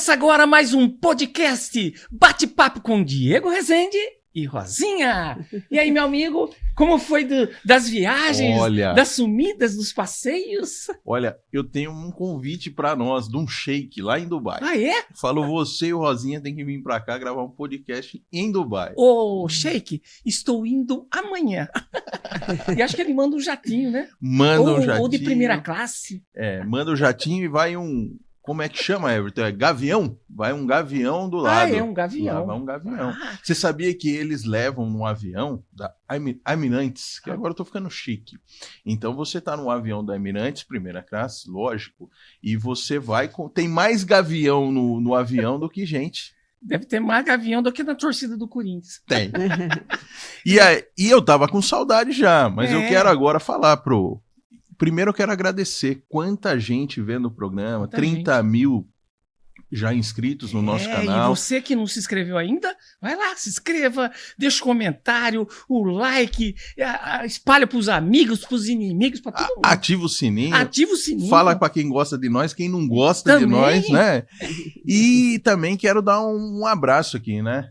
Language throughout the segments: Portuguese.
Começa agora mais um podcast Bate-Papo com Diego Rezende e Rosinha. E aí, meu amigo, como foi das viagens, das sumidas, dos passeios? Olha, eu tenho um convite para nós, de um shake lá em Dubai. Ah, é? Falou, você e o Rosinha tem que vir para cá gravar um podcast em Dubai. Ô, Sheik, estou indo amanhã. E acho que ele manda um jatinho, né? Manda um jatinho. Ou de primeira classe. É, manda um jatinho e vai um... Como é que chama, Everton? É gavião? Vai um gavião do lado. Ah, é um gavião. Vai um gavião. Você sabia que eles levam no avião da Emirates, que agora eu tô ficando chique. Então você tá no avião da Emirates, primeira classe, lógico, e você vai com... Tem mais gavião no avião do que gente. Deve ter mais gavião do que na torcida do Corinthians. Tem. E eu tava com saudade já, mas eu quero agora falar pro... Primeiro eu quero agradecer quanta gente vendo o programa, 30 mil já inscritos no nosso canal. E você que não se inscreveu ainda, vai lá, se inscreva, deixa o comentário, o like, espalha pros amigos, pros inimigos, pra todo mundo. Ativa o sininho. Ativa o sininho. Fala pra quem gosta de nós, quem não gosta de nós, né? E também quero dar um abraço aqui, né?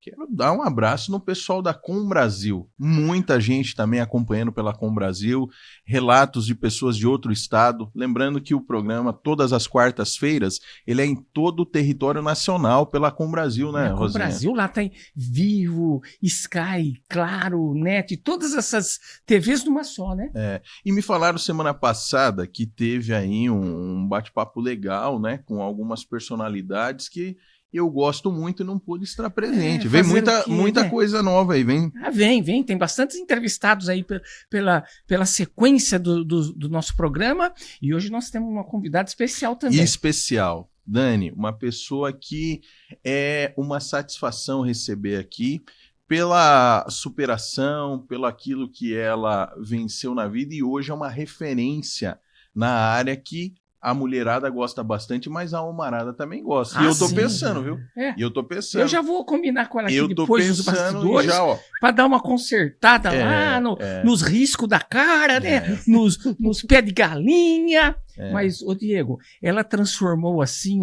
Quero dar um abraço no pessoal da Com Brasil. Muita gente também acompanhando pela Com Brasil, relatos de pessoas de outro estado. Lembrando que o programa, todas as quartas-feiras, ele é em todo o território nacional pela Com Brasil, né, Rosinha? Com Brasil, lá tem Vivo, Sky, Claro, Net, todas essas TVs numa só, né? É, e me falaram semana passada que teve aí um bate-papo legal, né, com algumas personalidades que eu gosto muito e não pude estar presente. Vem muita coisa nova aí, vem. Vem. Tem bastantes entrevistados aí pela sequência do nosso programa. E hoje nós temos uma convidada especial também. Especial. Dani, uma pessoa que é uma satisfação receber aqui pela superação, pelo aquilo que ela venceu na vida e hoje é uma referência na área que a mulherada gosta bastante, mas a homarada também gosta. E eu tô pensando, viu? E eu tô pensando. Eu já vou combinar com ela aqui depois dos bastidores já, pra dar uma consertada lá nos riscos da cara, né? Nos pés de galinha. Mas, ô Diego, ela transformou assim,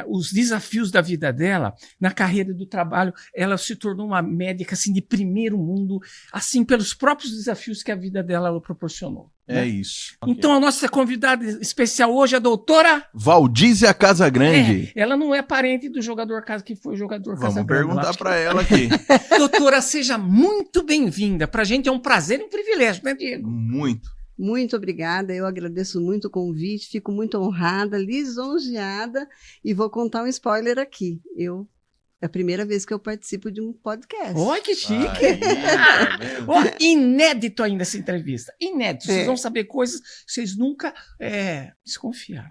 os desafios da vida dela na carreira do trabalho. Ela se tornou uma médica assim de primeiro mundo, assim pelos próprios desafios que a vida dela proporcionou. É isso. Então a nossa convidada especial hoje é a doutora Valdízia Casagrande. Ela não é parente do jogador que foi jogador Casagrande. Vamos perguntar para ela aqui. Doutora, seja muito bem-vinda. Pra gente é um prazer e um privilégio, né, Diego? Muito obrigada, eu agradeço muito o convite, fico muito honrada, lisonjeada e vou contar um spoiler aqui. É a primeira vez que eu participo de um podcast. Olha que chique! Inédito ainda essa entrevista. Inédito. Vocês vão saber coisas que vocês nunca desconfiaram.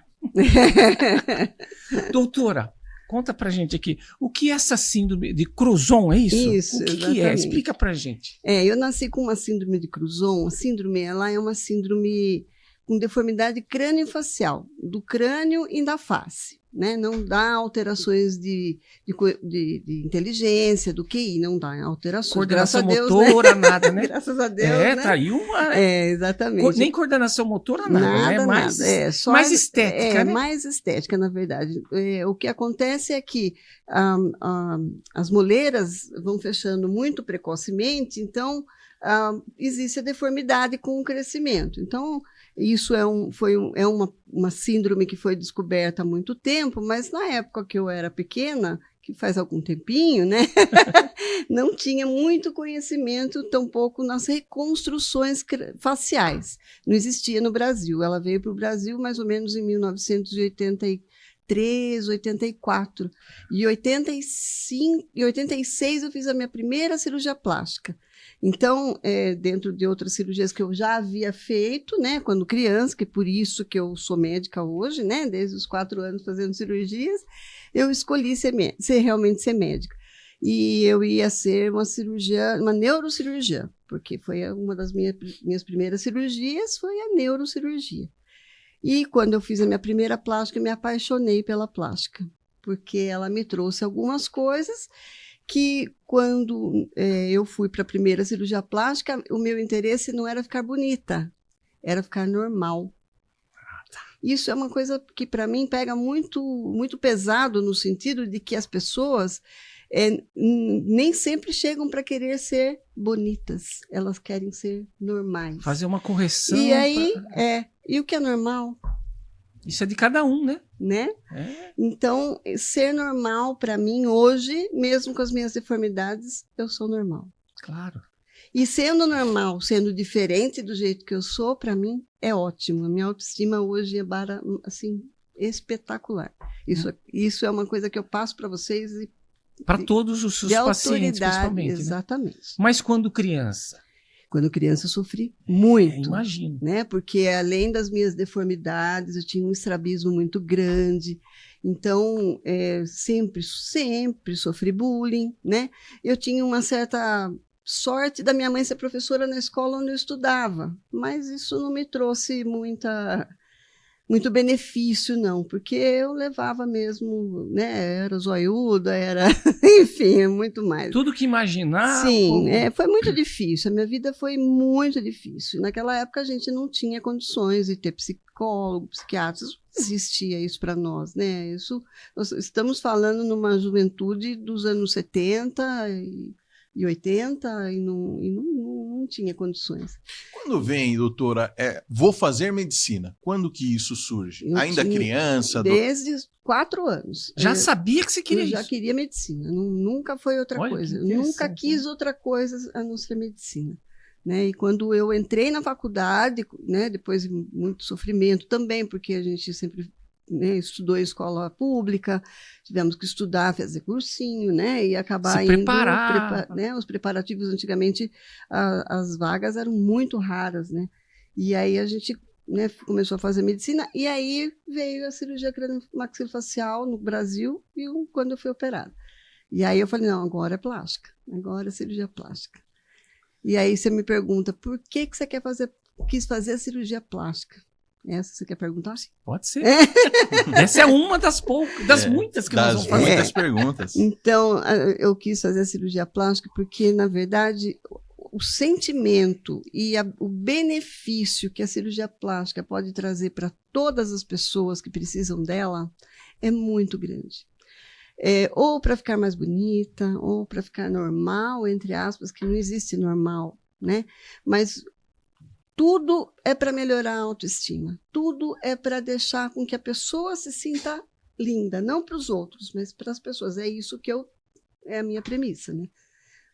Doutora, conta pra gente aqui, o que é essa síndrome de Crouzon, é isso? Isso, o que é? Explica pra gente. Eu nasci com uma síndrome de Crouzon. A síndrome, ela é uma síndrome com deformidade crâniofacial, do crânio e da face. Né? Não dá alterações de inteligência, do QI, não dá alterações. Coordenação motora, né? Nada, né? Graças a Deus, né? Tá aí uma... exatamente. Nem coordenação motora, nada, né? Mais estética, né? Mais estética, na verdade. O que acontece é que as moleiras vão fechando muito precocemente, então existe a deformidade com o crescimento. Então, isso é uma síndrome que foi descoberta há muito tempo, mas na época que eu era pequena, que faz algum tempinho, né? Não tinha muito conhecimento, tampouco nas reconstruções faciais. Não existia no Brasil. Ela veio para o Brasil mais ou menos em 1983, 84. E em 86 eu fiz a minha primeira cirurgia plástica. Então, dentro de outras cirurgias que eu já havia feito, né, quando criança, que é por isso que eu sou médica hoje, né, desde os 4 anos fazendo cirurgias, eu escolhi realmente ser médica. E eu ia ser uma neurocirurgiã, porque foi uma das minhas primeiras cirurgias, foi a neurocirurgia. E quando eu fiz a minha primeira plástica, eu me apaixonei pela plástica, porque ela me trouxe algumas coisas que quando eu fui para a primeira cirurgia plástica, o meu interesse não era ficar bonita, era ficar normal. isso é uma coisa que para mim pega muito, muito pesado no sentido de que as pessoas nem sempre chegam para querer ser bonitas, elas querem ser normais. Fazer uma correção. E aí, e o que é normal? Isso é de cada um, né? Então, ser normal para mim hoje, mesmo com as minhas deformidades, eu sou normal. Claro. E sendo normal, sendo diferente do jeito que eu sou, para mim é ótimo. A minha autoestima hoje é assim, espetacular. Isso é uma coisa que eu passo para vocês. Para todos os seus pacientes, principalmente. Exatamente. Né? Mas quando criança? Quando criança eu sofri muito. Imagino. Né? Porque além das minhas deformidades, eu tinha um estrabismo muito grande. Então, sempre sofri bullying. Né? Eu tinha uma certa sorte da minha mãe ser professora na escola onde eu estudava. Mas isso não me trouxe muito benefício, não, porque eu levava mesmo, né, era zoiuda, enfim, muito mais. Tudo que imaginar. Sim, foi muito difícil, a minha vida foi muito difícil. Naquela época a gente não tinha condições de ter psicólogo, psiquiatras, não existia isso para nós, né, nós estamos falando numa juventude dos anos 70 e 80 e não tinha condições. Quando vem, doutora, vou fazer medicina, quando que isso surge? Ainda criança? Desde 4 anos. Já sabia que você queria isso? Eu já queria medicina, nunca foi outra coisa. Eu nunca quis outra coisa a não ser medicina. Né? E quando eu entrei na faculdade, né, depois de muito sofrimento também, porque a gente sempre estudou em escola pública, tivemos que estudar, fazer cursinho, né, e acabar os preparativos antigamente, as vagas eram muito raras, né, e aí a gente, né, começou a fazer medicina, e aí veio a cirurgia maxilofacial no Brasil, quando eu fui operada. E aí eu falei, não, agora é plástica, agora é cirurgia plástica. E aí você me pergunta, por que você quis fazer a cirurgia plástica? Essa você quer perguntar? Pode ser. Essa é uma das poucas, das muitas que nós vamos fazer. Muitas perguntas. Então, eu quis fazer a cirurgia plástica porque, na verdade, o sentimento e o benefício que a cirurgia plástica pode trazer para todas as pessoas que precisam dela é muito grande. Ou para ficar mais bonita, ou para ficar normal, entre aspas, que não existe normal, né? Mas tudo é para melhorar a autoestima. Tudo é para deixar com que a pessoa se sinta linda. Não para os outros, mas para as pessoas. É isso que é a minha premissa, né?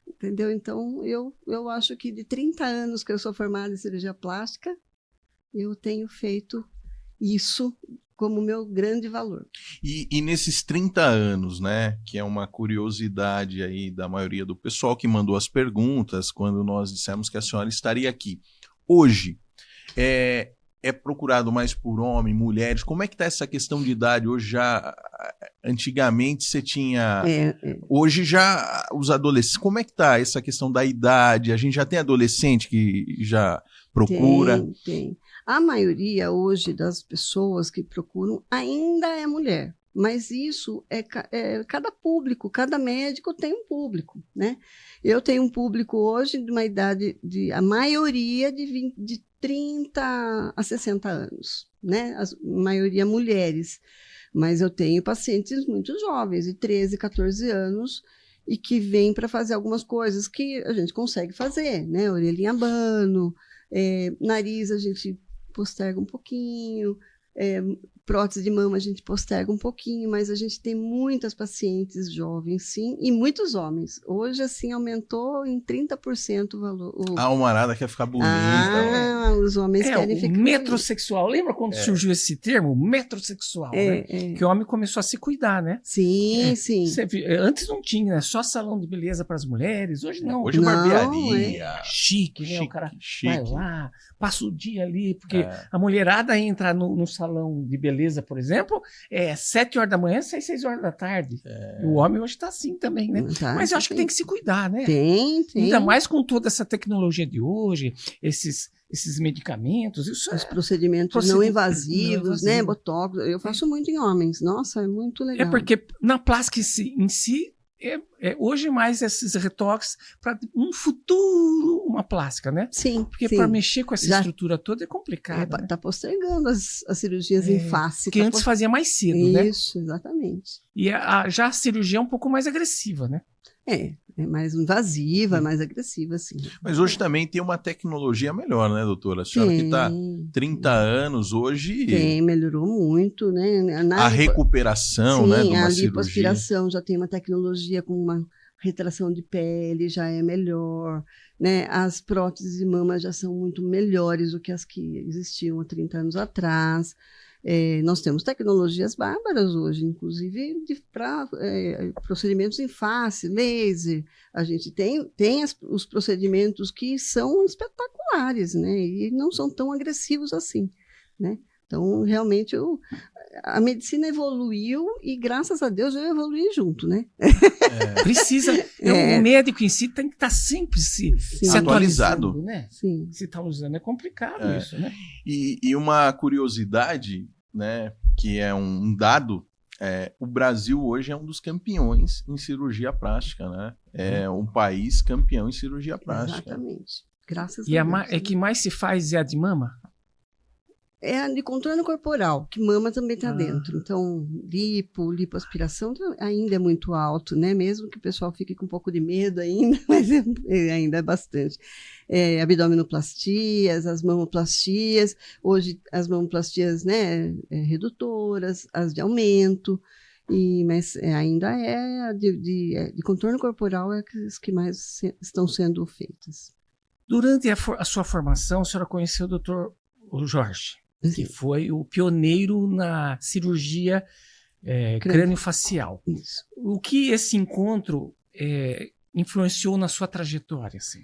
Entendeu? Então, eu acho que de 30 anos que eu sou formada em cirurgia plástica, eu tenho feito isso como meu grande valor. E nesses 30 anos, né, que é uma curiosidade aí da maioria do pessoal que mandou as perguntas, quando nós dissemos que a senhora estaria aqui. Hoje, é procurado mais por homens, mulheres? Como é que está essa questão de idade? Hoje já, antigamente você tinha... Hoje já os adolescentes... Como é que está essa questão da idade? A gente já tem adolescente que já procura? Tem. A maioria hoje das pessoas que procuram ainda é mulher. Mas isso cada público, cada médico tem um público, né? Eu tenho um público hoje de uma idade, a maioria de 30 a 60 anos, né? A maioria mulheres. Mas eu tenho pacientes muito jovens, de 13, 14 anos, e que vêm para fazer algumas coisas que a gente consegue fazer, né? Orelhinha abano, nariz a gente posterga um pouquinho, prótese de mama a gente posterga um pouquinho, mas a gente tem muitas pacientes jovens, sim, e muitos homens. Hoje, assim, aumentou em 30% o valor. A almarada quer ficar bonita. Os homens querem ficar... metrosexual. Lembra quando surgiu esse termo? Metrosexual, né? Que o homem começou a se cuidar, né? Sim. Antes não tinha, né? Só salão de beleza para as mulheres. Hoje não. Hoje barbearia. Chique, né? Chique, o cara chique. vai lá, passa o dia ali, porque a mulherada entra no salão de beleza, por exemplo, 7 horas da manhã, 6 horas da tarde. O homem hoje está assim também, né? Mas eu acho que tem que se cuidar, né? Tem. Ainda mais com toda essa tecnologia de hoje, esses medicamentos. Os procedimentos não invasivos, né? Botox. Eu faço muito em homens. Nossa, é muito legal. Porque na plástica em si, hoje mais esses retoques para um futuro, uma plástica, né? Sim. Porque para mexer com essa estrutura toda é complicado. Está postergando as cirurgias em face. Que antes fazia mais cedo, né? Isso, exatamente. E já a cirurgia é um pouco mais agressiva, né? É mais invasiva, mais agressiva, sim. Mas hoje também tem uma tecnologia melhor, né, doutora? A senhora que está 30 anos hoje... melhorou muito, né? A recuperação, né, de uma cirurgia. A lipoaspiração já tem uma tecnologia com uma retração de pele, já é melhor, né? As próteses de mama já são muito melhores do que as que existiam há 30 anos atrás. Nós temos tecnologias bárbaras hoje, inclusive para procedimentos em face, laser. A gente tem os procedimentos que são espetaculares, né? E não são tão agressivos assim, né? Então, realmente, a medicina evoluiu e, graças a Deus, eu evoluí junto, né? Precisa. O médico em si tem que estar sempre se atualizando, né? Sim. Se está usando, é complicado isso, né? E uma curiosidade, né, que é um dado, o Brasil hoje é um dos campeões em cirurgia plástica, né? É um país campeão em cirurgia plástica. Exatamente. Graças a Deus. E que mais se faz é a de mama? É a de contorno corporal, que mama também está dentro. Então, lipoaspiração ainda é muito alto, né? Mesmo que o pessoal fique com um pouco de medo ainda, mas ainda é bastante. Abdominoplastias, as mamoplastias. Hoje, as mamoplastias, né, redutoras, as de aumento. Mas ainda de contorno corporal as que mais estão sendo feitas. Durante a sua formação, a senhora conheceu o doutor Jorge, que foi o pioneiro na cirurgia crânio-facial. Isso. O que esse encontro influenciou na sua trajetória? Assim?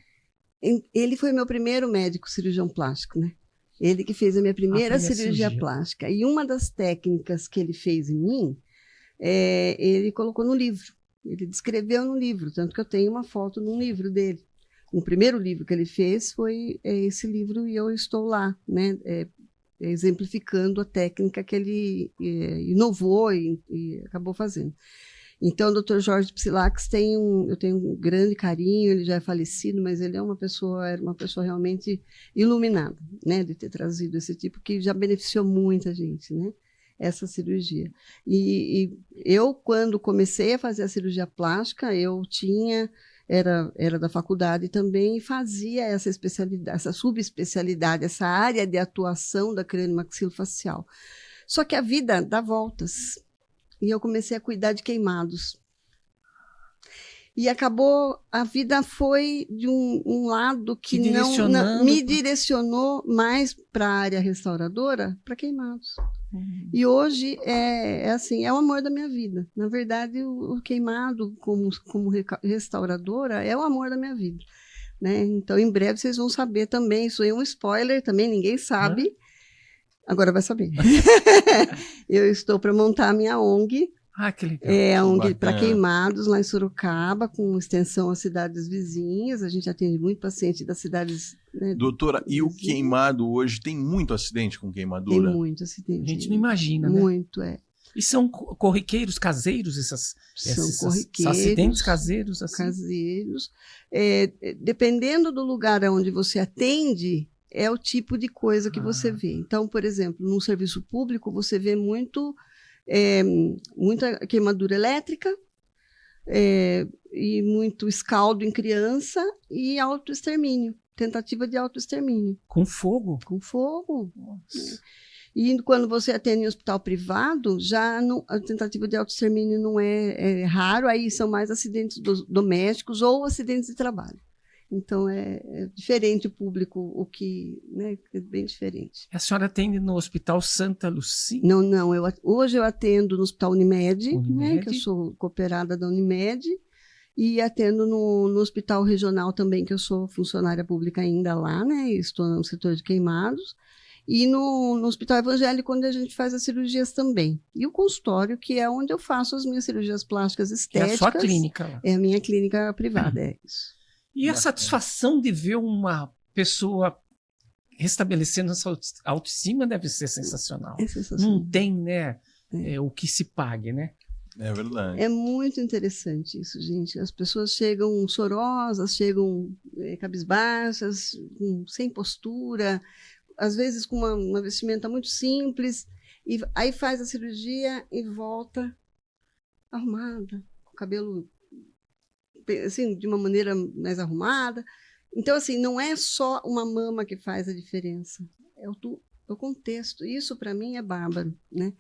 Ele foi meu primeiro médico cirurgião plástico, né? Ele que fez a minha primeira cirurgia plástica. E uma das técnicas que ele fez em mim, ele colocou no livro. Ele descreveu no livro, tanto que eu tenho uma foto num livro dele. O primeiro livro que ele fez foi esse livro e eu estou lá, né? Exemplificando a técnica que ele inovou e acabou fazendo. Então, o Dr. Jorge Psilax eu tenho um grande carinho, ele já é falecido, mas ele era uma pessoa realmente iluminada, né? De ter trazido esse tipo, que já beneficiou muita gente, né? Essa cirurgia. E eu, quando comecei a fazer a cirurgia plástica, eu era da faculdade também e fazia essa especialidade, essa subespecialidade, essa área de atuação da crânio-maxilofacial. Só que a vida dá voltas. E eu comecei a cuidar de queimados. E a vida foi de um lado que não me direcionou mais para a área restauradora, para queimados. E hoje é o amor da minha vida. Na verdade, o queimado como restauradora é o amor da minha vida, né? Então, em breve vocês vão saber também. Isso é um spoiler também, ninguém sabe. Agora vai saber. Eu estou para montar a minha ONG. Que legal. A ONG para queimados lá em Sorocaba, com extensão às cidades vizinhas. A gente atende muito paciente das cidades, né? Doutora, e o queimado hoje tem muito acidente com queimadura? Tem muito acidente. A gente não imagina, né? Muito, E são corriqueiros caseiros São corriqueiros, acidentes caseiros? Assim? Caseiros. Dependendo do lugar onde você atende, é o tipo de coisa que você vê. Então, por exemplo, no serviço público, você vê muita queimadura elétrica e muito escaldo em criança e autoextermínio, tentativa de autoextermínio. Com fogo? Com fogo. Nossa. E quando você atende em hospital privado, a tentativa de autoextermínio não é raro, aí são mais acidentes domésticos ou acidentes de trabalho. Então, é diferente o público, né, é bem diferente. A senhora atende no Hospital Santa Luzia? Não. Hoje eu atendo no Hospital Unimed, né, que eu sou cooperada da Unimed, e atendo no Hospital Regional também, que eu sou funcionária pública ainda lá, né, estou no setor de queimados, e no Hospital Evangélico, onde a gente faz as cirurgias também. E o consultório, que é onde eu faço as minhas cirurgias plásticas estéticas. É a sua clínica lá? É a minha clínica privada, é isso. E a satisfação de ver uma pessoa restabelecendo essa autoestima deve ser sensacional. É sensacional. Não tem, né, o que se pague, né? É verdade. É muito interessante isso, gente. As pessoas chegam chorosas, chegam cabisbaixas, sem postura, às vezes com uma vestimenta muito simples, e aí faz a cirurgia e volta arrumada, com o cabelo assim, de uma maneira mais arrumada. Então, assim, não é só uma mama que faz a diferença, é o contexto. Isso, para mim, é bárbaro, né?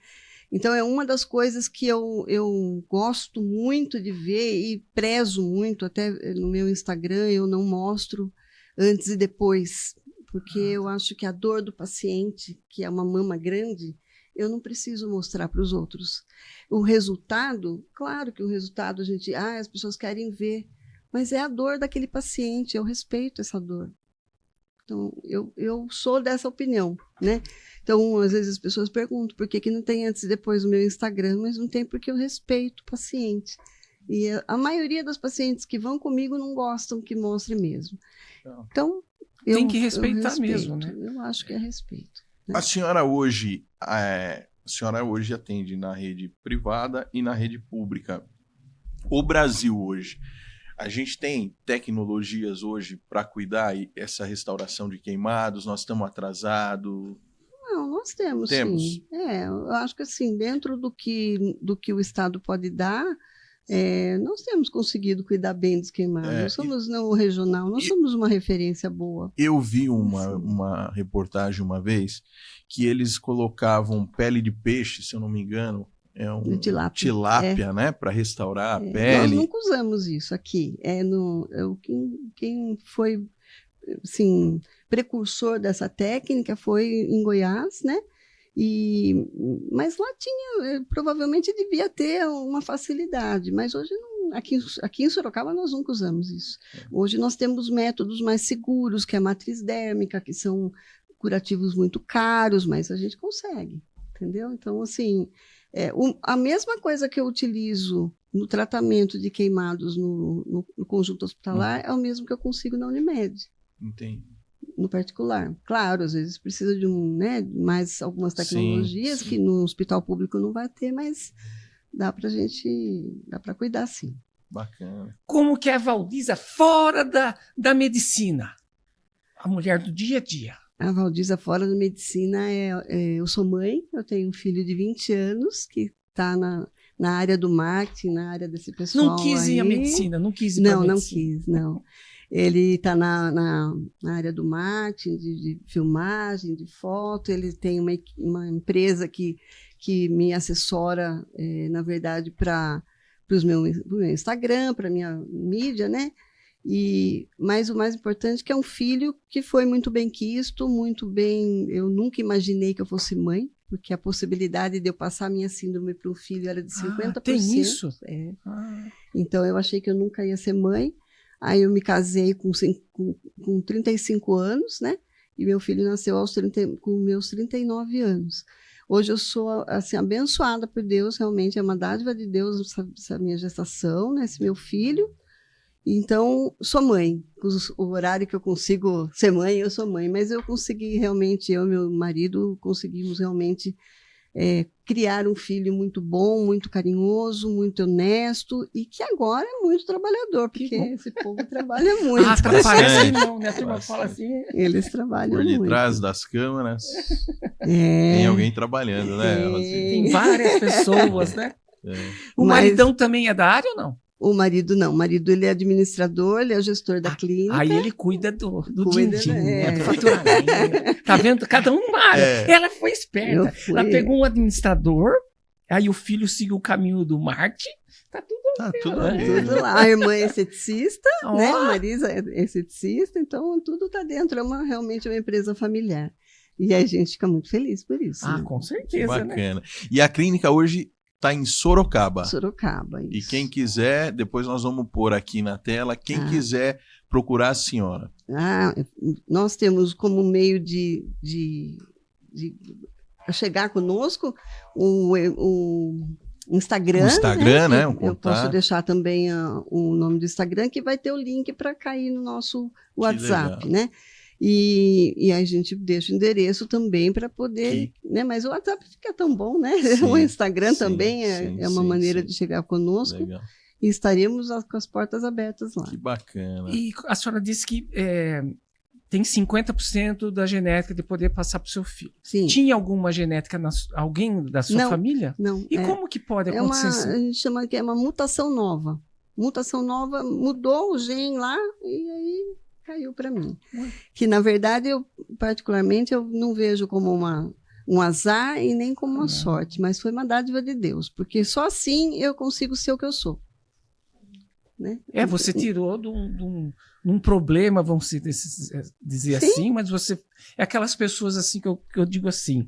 Então, é uma das coisas que eu gosto muito de ver e prezo muito, até no meu Instagram eu não mostro antes e depois, porque eu acho que a dor do paciente, que é uma mama grande, eu não preciso mostrar para os outros. O resultado, claro que o resultado as pessoas querem ver, mas é a dor daquele paciente, eu respeito essa dor. Então, eu sou dessa opinião, né? Então, às vezes as pessoas perguntam por que não tem antes e depois no meu Instagram, mas não tem porque eu respeito o paciente. E a maioria das pacientes que vão comigo não gostam que mostre mesmo. Então, tem que respeitar mesmo, né? Eu acho que é respeito. Né? A senhora hoje atende na rede privada e na rede pública. O Brasil hoje, a gente tem tecnologias hoje para cuidar essa restauração de queimados? Nós estamos atrasados? Não, nós temos, sim. Eu acho que assim, dentro do que o Estado pode dar, nós temos conseguido cuidar bem dos queimados. Nós somos não regional, nós somos uma referência boa. Eu vi uma reportagem uma vez que eles colocavam pele de peixe, se eu não me engano, tilápia, né, para restaurar a pele. Nós nunca usamos isso aqui. Quem foi assim, precursor dessa técnica foi em Goiás, né? Mas lá provavelmente devia ter uma facilidade, mas hoje não, aqui em Sorocaba nós nunca usamos isso. Hoje nós temos métodos mais seguros, que é a matriz dérmica, que são curativos muito caros, mas a gente consegue, entendeu? Então, assim, a mesma coisa que eu utilizo no tratamento de queimados no conjunto hospitalar é o mesmo que eu consigo na Unimed. Entendi. No particular. Claro, às vezes precisa de mais algumas tecnologias sim. Que no hospital público não vai ter, mas dá para cuidar sim. Bacana. Como que é a Valdiza fora da medicina? A mulher do dia a dia. A Valdiza fora da medicina eu sou mãe, eu tenho um filho de 20 anos que está na área do marketing, na área desse pessoal. Não quis ir à medicina, não quis ir para medicina. Não quis, não. Ele está na área do marketing, de filmagem, de foto. Ele tem uma empresa que me assessora, na verdade, para o meu Instagram, para a minha mídia, né? Mas o mais importante é que é um filho que foi muito bem quisto, muito bem... Eu nunca imaginei que eu fosse mãe, porque a possibilidade de eu passar a minha síndrome para um filho era de 50%. Tem isso? Então, eu achei que eu nunca ia ser mãe. Aí eu me casei com 35 anos, né? E meu filho nasceu com meus 39 anos. Hoje eu sou assim, abençoada por Deus, realmente é uma dádiva de Deus essa minha gestação, né? Esse meu filho. Então, sou mãe. O horário que eu consigo ser mãe, eu sou mãe. Mas eu consegui realmente, eu e meu marido, conseguimos realmente criar um filho muito bom, muito carinhoso, muito honesto e que agora é muito trabalhador, porque esse povo trabalha muito. Parece não, né? A turma fala assim. Eles trabalham muito. Por detrás das câmeras tem alguém trabalhando, né? Tem várias pessoas, né? O maridão também é da área ou não? O marido não, o marido ele é administrador, ele é o gestor da clínica. Aí ele cuida do din-din, né? Do faturamento. Tá vendo? Cada um numa área. Ela foi esperta. Ela pegou um administrador, aí o filho seguiu o caminho do marketing. Tá tudo lá. A irmã é esteticista, né? A Marisa é esteticista, então tudo tá dentro. É realmente uma empresa familiar. E a gente fica muito feliz por isso. Né? Com certeza, bacana. Né? E a clínica hoje está em Sorocaba. Sorocaba, isso. E quem quiser, depois nós vamos pôr aqui na tela, quem quiser procurar a senhora. Nós temos como meio de chegar conosco o Instagram. O Instagram, né? Eu posso deixar também o nome do Instagram, que vai ter o link para cair no nosso WhatsApp, né? E a gente deixa o endereço também para poder, né? Mas o WhatsApp fica tão bom, né? Sim, o Instagram também é uma maneira de chegar conosco. Legal. E estaremos com as portas abertas lá. Que bacana. E a senhora disse que tem 50% da genética de poder passar para o seu filho. Sim. Tinha alguma genética, alguém da sua família? Não. E como que pode acontecer isso? A gente chama que é uma mutação nova. Mutação nova, mudou o gene lá e aí caiu para mim. Que, na verdade, eu particularmente, eu não vejo como um azar e nem como uma sorte, mas foi uma dádiva de Deus, porque só assim eu consigo ser o que eu sou. Né? Você tirou de um problema, vamos dizer assim, mas você é aquelas pessoas assim que eu digo assim,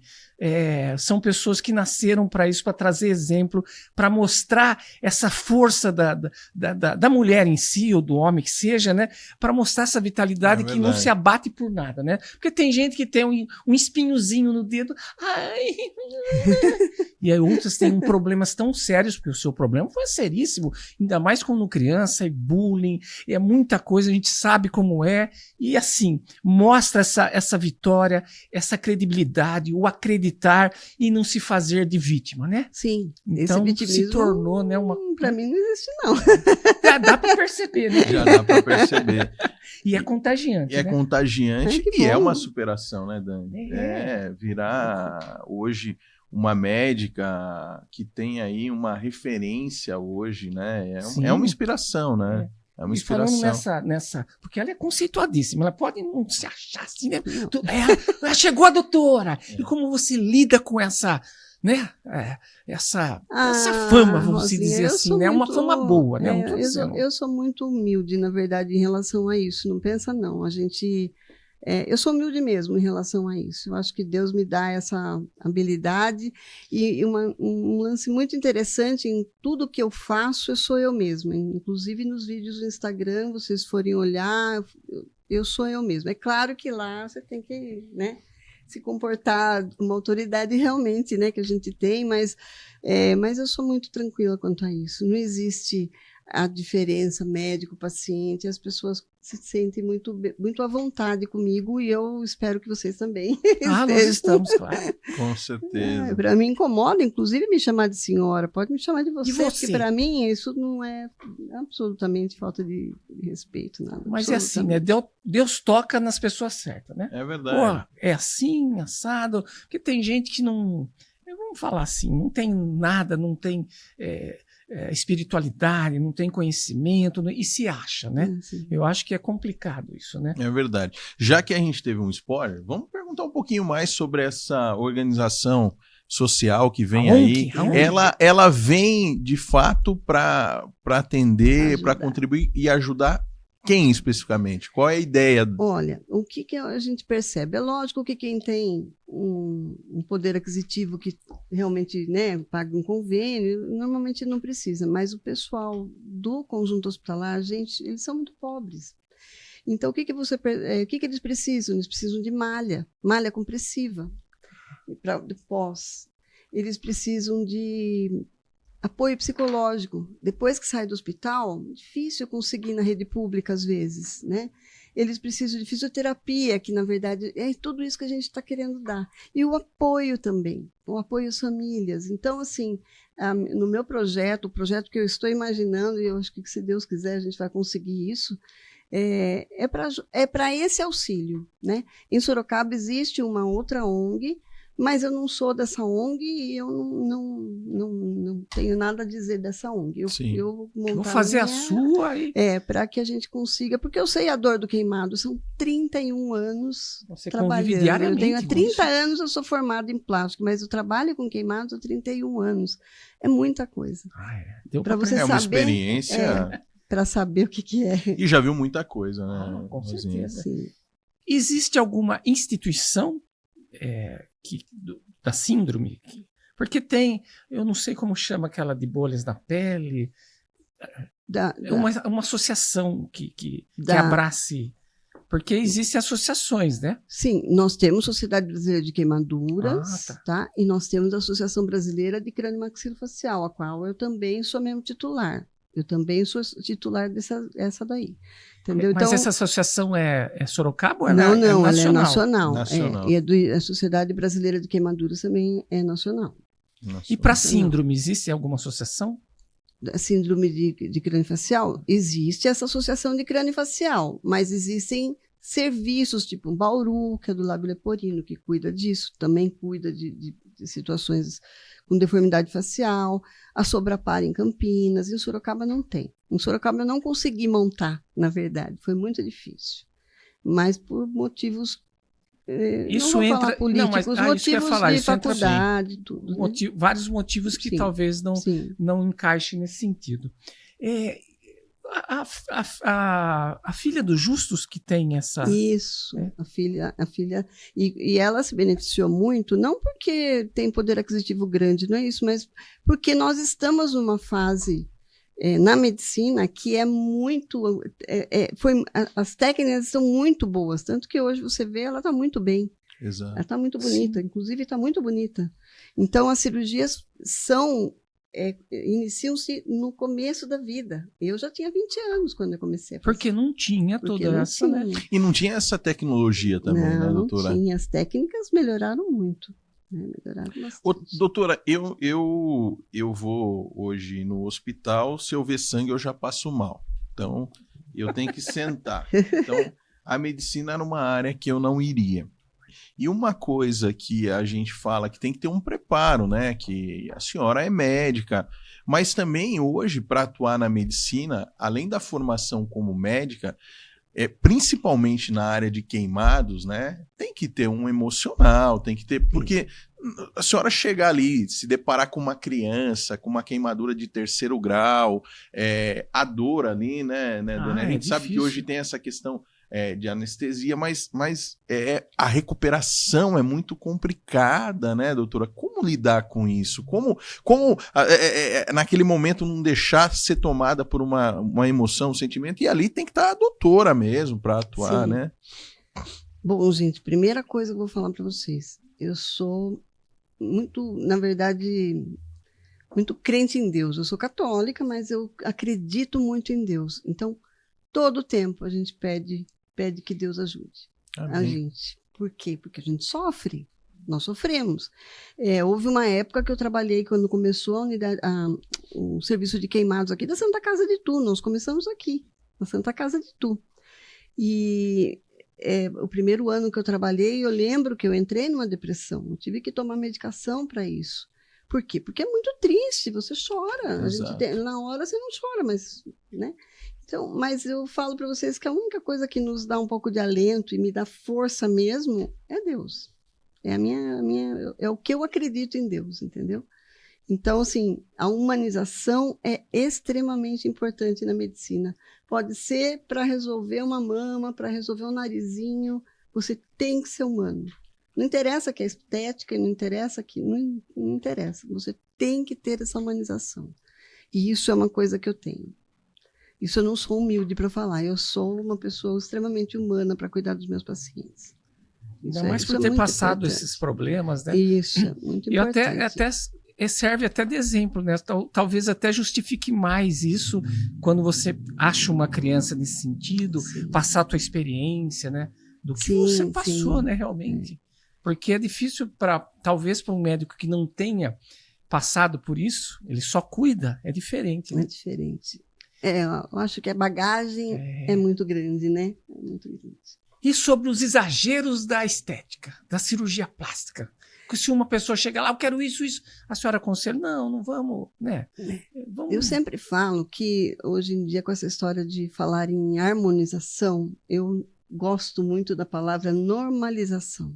são pessoas que nasceram para isso, para trazer exemplo, para mostrar essa força da mulher em si, ou do homem que seja, né? Para mostrar essa vitalidade que não se abate por nada, né? Porque tem gente que tem um espinhozinho no dedo, e aí outras têm problemas tão sérios, porque o seu problema foi seríssimo, ainda mais quando criança, é bullying, é muita coisa, a gente sabe como é, e assim, mostra essa vitória, essa credibilidade, o acreditar e não se fazer de vítima, né? Sim. Então se tornou, né, para mim não existe, não. Já dá para perceber, né? Já dá para perceber. E é contagiante. É né? contagiante e é uma superação, né, Dani? Virar hoje uma médica que tem aí uma referência hoje, né? É uma inspiração, né? É uma inspiração. E falando nessa... Porque ela é conceituadíssima, ela pode não se achar assim, né? Chegou a doutora! E como você lida com essa... né? Essa fama, vamos dizer assim, né? Uma fama boa, né? Eu sou muito humilde, na verdade, em relação a isso. Não pensa, não. Eu sou humilde mesmo em relação a isso. Eu acho que Deus me dá essa habilidade e um lance muito interessante em tudo que eu faço, eu sou eu mesma. Inclusive nos vídeos do Instagram, vocês forem olhar, eu sou eu mesma. É claro que lá você tem que, né, se comportar com uma autoridade realmente, né, que a gente tem, mas eu sou muito tranquila quanto a isso. Não existe a diferença médico-paciente, as pessoas se sentem muito, muito à vontade comigo e eu espero que vocês também nós estamos, claro. Com certeza. Para mim incomoda, inclusive, me chamar de senhora, pode me chamar de você, porque para mim isso não é absolutamente falta de respeito. Nada, mas é assim, né? Deus toca nas pessoas certas, né? É verdade. É assim, assado, porque tem gente que não... Vamos falar assim, não tem nada, não tem... espiritualidade, não tem conhecimento e se acha, né? Sim. Eu acho que é complicado isso, né? É verdade. Já que a gente teve um spoiler, vamos perguntar um pouquinho mais sobre essa organização social que vem aí. Ela vem de fato para atender, para contribuir e ajudar quem especificamente? Qual é a ideia? Olha, o que a gente percebe? É lógico que quem tem um poder aquisitivo que realmente, né, paga um convênio, normalmente não precisa, mas o pessoal do conjunto hospitalar, eles são muito pobres. Então, o que eles precisam? Eles precisam de malha compressiva, de pós. Eles precisam de apoio psicológico. Depois que sai do hospital, difícil conseguir na rede pública às vezes, né? Eles precisam de fisioterapia, que na verdade é tudo isso que a gente está querendo dar. E o apoio também, o apoio às famílias. Então, assim, no meu projeto, o projeto que eu estou imaginando, e eu acho que se Deus quiser a gente vai conseguir isso, é para esse auxílio, né? Em Sorocaba existe uma outra ONG, mas eu não sou dessa ONG e eu não tenho nada a dizer dessa ONG. Eu vou fazer a sua aí. Para que a gente consiga, porque eu sei a dor do queimado, são 31 anos você trabalhando. Diariamente eu tenho há 30 anos, eu sou formada em plástico, mas eu trabalho com queimados há 31 anos. É muita coisa. Para você saber, uma experiência. Para saber o que é. E já viu muita coisa, né? Com certeza. Sim. Existe alguma instituição da síndrome? Porque tem, eu não sei como chama aquela de bolhas na pele, uma associação que abrace, porque existem associações, né? Sim, nós temos Sociedade Brasileira de Queimaduras, tá? E nós temos a Associação Brasileira de Crânio Maxilofacial, a qual eu também sou membro titular. Eu também sou titular dessa daí. Entendeu? Mas então, essa associação é Sorocaba ou é não, nacional? ela é nacional. Nacional. E a Sociedade Brasileira de Queimaduras também é nacional. E para síndrome, existe alguma associação? A síndrome de crâniofacial? Existe essa associação de crâniofacial, mas existem serviços, tipo o Bauru, que é do lábio leporino, que cuida disso, também cuida de situações com deformidade facial, a Sobrapar em Campinas, em Sorocaba não tem. Em Sorocaba eu não consegui montar, na verdade, foi muito difícil, mas por motivos, isso não vou entra, falar políticos, não, mas, motivos falar, de faculdade, tudo. Vários motivos que talvez não encaixem nesse sentido. A filha do Justus que tem essa... Isso, a filha e ela se beneficiou muito, não porque tem poder aquisitivo grande, não é isso, mas porque nós estamos numa fase na medicina que é muito... as técnicas são muito boas, tanto que hoje você vê, ela está muito bem. Exato. Ela está muito bonita, sim. Inclusive está muito bonita. Então, as cirurgias iniciam-se no começo da vida. Eu já tinha 20 anos quando eu comecei a fazer. Porque não tinha toda essa, né? E não tinha essa tecnologia também, né, doutora? Não tinha. As técnicas melhoraram muito. Melhoraram bastante. Doutora, eu vou hoje no hospital, se eu ver sangue eu já passo mal. Então, eu tenho que sentar. Então, a medicina era uma área que eu não iria. E uma coisa que a gente fala que tem que ter um preparo, né? Que a senhora é médica, mas também hoje, para atuar na medicina, além da formação como médica, principalmente na área de queimados, né? Tem que ter um emocional, tem que ter... Porque a senhora chegar ali, se deparar com uma criança, com uma queimadura de 3º grau, a dor ali, né, dona? A gente sabe que hoje tem essa questão... de anestesia, mas a recuperação é muito complicada, né, doutora? Como lidar com isso? Como naquele momento não deixar ser tomada por uma emoção, um sentimento? E ali tem que estar a doutora mesmo para atuar, sim. Né? Bom, gente, primeira coisa que eu vou falar para vocês. Eu sou muito, na verdade, muito crente em Deus. Eu sou católica, mas eu acredito muito em Deus. Então, todo tempo a gente pede que Deus ajude a gente. Por quê? Porque a gente sofre. Nós sofremos. Houve uma época que eu trabalhei, quando começou o serviço de queimados aqui da Santa Casa de Itu. Nós começamos aqui, na Santa Casa de Itu. E o primeiro ano que eu trabalhei, eu lembro que eu entrei numa depressão. Eu tive que tomar medicação para isso. Por quê? Porque é muito triste, você chora. Na hora você não chora, mas... né? Então, mas eu falo para vocês que a única coisa que nos dá um pouco de alento e me dá força mesmo é Deus. É o que eu acredito em Deus, entendeu? Então, assim, a humanização é extremamente importante na medicina. Pode ser para resolver uma mama, para resolver um narizinho, você tem que ser humano. Não interessa que é estética, não interessa que... Não interessa, você tem que ter essa humanização. E isso é uma coisa que eu tenho. Isso eu não sou humilde para falar, eu sou uma pessoa extremamente humana para cuidar dos meus pacientes. Ainda mais por ter passado esses problemas, né? Isso, é muito importante. E até serve até de exemplo, né? Talvez até justifique mais isso quando você acha uma criança nesse sentido, sim, passar a tua experiência, né? Do que você passou, né? Realmente. Porque é difícil, talvez para um médico que não tenha passado por isso, ele só cuida, é diferente, né? É diferente. Eu acho que a bagagem é muito grande, né? É muito grande. E sobre os exageros da estética, da cirurgia plástica? Porque se uma pessoa chega lá, eu quero isso, a senhora aconselha, não vamos, né? Eu sempre falo que, hoje em dia, com essa história de falar em harmonização, eu gosto muito da palavra normalização.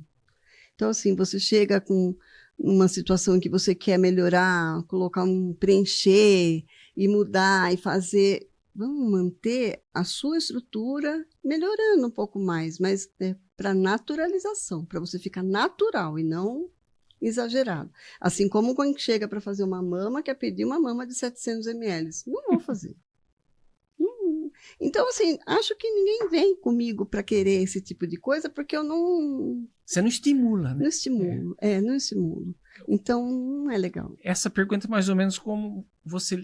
Então, assim, você chega com uma situação em que você quer melhorar, colocar preencher e mudar e fazer, vamos manter a sua estrutura melhorando um pouco mais, mas para naturalização, para você ficar natural e não exagerado. Assim como quando chega para fazer uma mama, quer pedir uma mama de 700 ml. Não vou fazer. Então, assim, acho que ninguém vem comigo para querer esse tipo de coisa, porque eu não... Você não estimula, né? Não estimulo, não estimulo. Então, não é legal. Essa pergunta é mais ou menos como você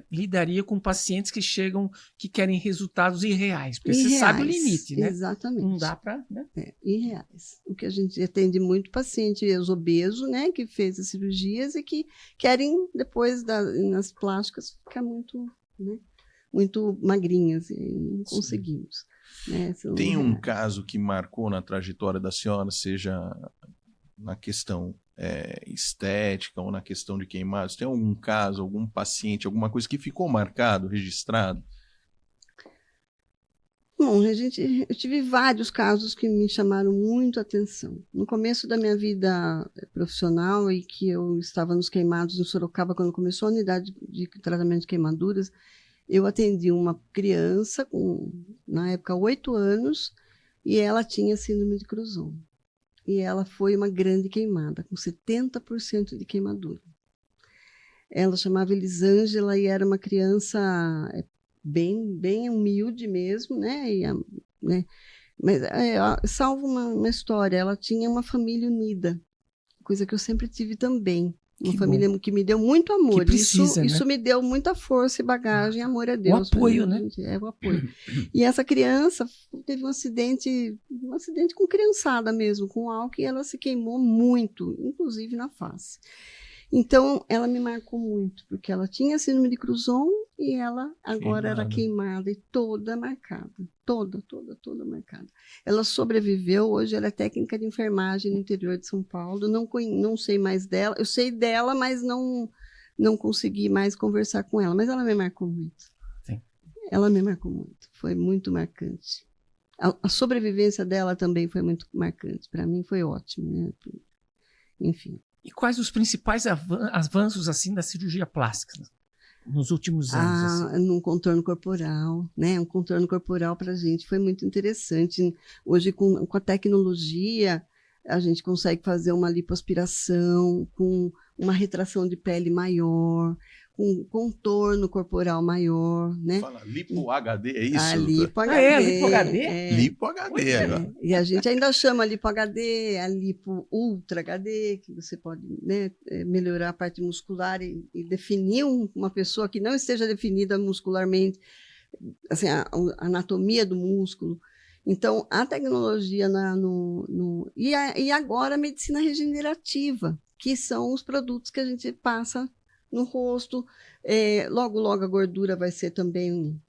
lidaria com pacientes que chegam, que querem resultados irreais, porque você sabe o limite, né? Exatamente. Não dá para... Né? Irreais. O que a gente atende muito paciente obeso, né, que fez as cirurgias e que querem, depois nas plásticas, ficar muito, né, muito magrinhas, e não conseguimos. Né? Tem um caso que marcou na trajetória da senhora, seja na questão estética ou na questão de queimados? Tem algum caso, algum paciente, alguma coisa que ficou marcado, registrado? Bom, eu tive vários casos que me chamaram muito a atenção. No começo da minha vida profissional, e que eu estava nos queimados em Sorocaba, quando começou a unidade de tratamento de queimaduras, eu atendi uma criança com, na época, 8 anos, e ela tinha síndrome de Crouzon. E ela foi uma grande queimada, com 70% de queimadura. Ela chamava Elisângela e era uma criança bem humilde mesmo, né? Mas, salvo uma história, ela tinha uma família unida, coisa que eu sempre tive também. Uma família bom. Que me deu muito amor. Que precisa, isso me deu muita força e bagagem, amor a Deus. O apoio, né? O apoio. E essa criança teve um acidente com criançada mesmo, com álcool, e ela se queimou muito, inclusive na face. Então, ela me marcou muito, porque ela tinha síndrome de Crouzon e ela agora era queimada e toda marcada. Toda marcada. Ela sobreviveu, hoje ela é técnica de enfermagem no interior de São Paulo. Não sei mais dela. Eu sei dela, mas não consegui mais conversar com ela. Mas ela me marcou muito. Sim. Ela me marcou muito. Foi muito marcante. A sobrevivência dela também foi muito marcante. Para mim foi ótimo, né? Enfim. E quais os principais avanços assim da cirurgia plástica nos últimos anos? Assim? Num contorno corporal, né? Um contorno corporal para a gente foi muito interessante. Hoje, com a tecnologia, a gente consegue fazer uma lipoaspiração com uma retração de pele maior, com um contorno corporal maior, né? Fala Lipo HD, é isso? Lipo HD. Lipo HD? Lipo HD agora. E a gente ainda chama Lipo HD, a Lipo Ultra HD, que você pode, né, melhorar a parte muscular e definir uma pessoa que não esteja definida muscularmente, assim, a anatomia do músculo. Então, a tecnologia e agora a medicina regenerativa, que são os produtos que a gente passa no rosto. Logo a gordura vai ser também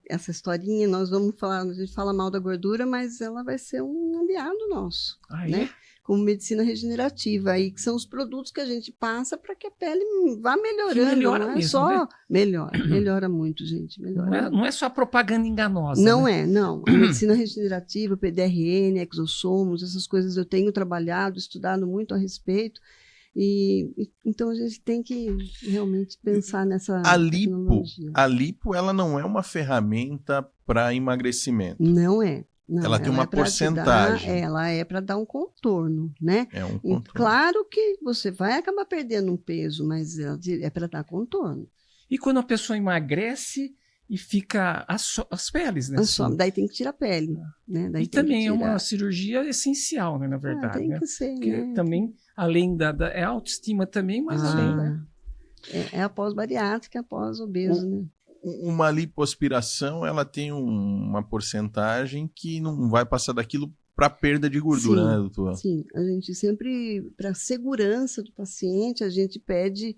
essa historinha. Nós vamos falar, a gente fala mal da gordura, mas ela vai ser um aliado nosso, né? Como medicina regenerativa, aí que são os produtos que a gente passa para que a pele vá melhorando. Melhora não é mesmo, só né? melhora muito, gente. Melhora. Não é só propaganda enganosa. Não né? não. A medicina regenerativa, PDRN, exossomos, essas coisas eu tenho trabalhado, estudado muito a respeito. Então a gente tem que realmente pensar nessa tecnologia. A lipo, ela não é uma ferramenta para emagrecimento. Não é. Não, ela tem uma porcentagem. Ela é para dar um contorno, né? É um contorno. Claro que você vai acabar perdendo um peso, mas é para dar contorno. E quando a pessoa emagrece e fica as peles, né? Daí tem que tirar a pele. Né? Daí e também é uma cirurgia essencial, né, na verdade. Tem que ser, né? Também, além é autoestima também, mas além, né? É após bariátrica, após obeso, né? Uma lipoaspiração, ela tem uma porcentagem que não vai passar daquilo para perda de gordura, né, doutor? Sim, a gente sempre, para segurança do paciente, a gente pede,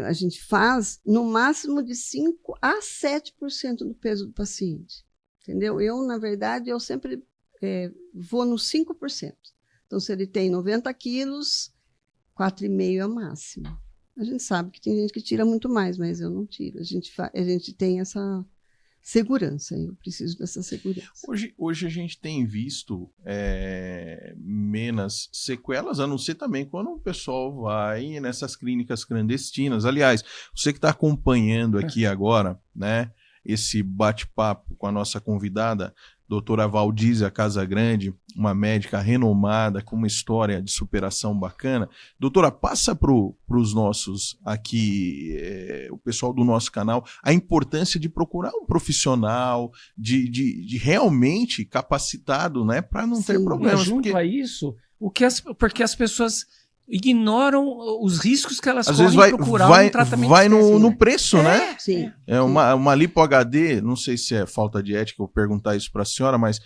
a gente faz no máximo de 5% a 7% do peso do paciente, entendeu? Na verdade, eu sempre vou nos 5%. Então, se ele tem 90 quilos, 4,5 é o máximo. A gente sabe que tem gente que tira muito mais, mas eu não tiro. A gente tem essa segurança, eu preciso dessa segurança. Hoje a gente tem visto menos sequelas, a não ser também quando o pessoal vai nessas clínicas clandestinas. Aliás, você que está acompanhando aqui agora, né, esse bate-papo com a nossa convidada, doutora Valdísia Casagrande, uma médica renomada, com uma história de superação bacana. Doutora, passa para os nossos aqui, o pessoal do nosso canal, a importância de procurar um profissional, de realmente capacitado, né, para não ter problemas. Junto a isso, porque as pessoas ignoram os riscos que elas correm em procurar um tratamento. Vai no preço, né? Sim. Uma lipo-HD, não sei se é falta de ética eu perguntar isso para a senhora, mas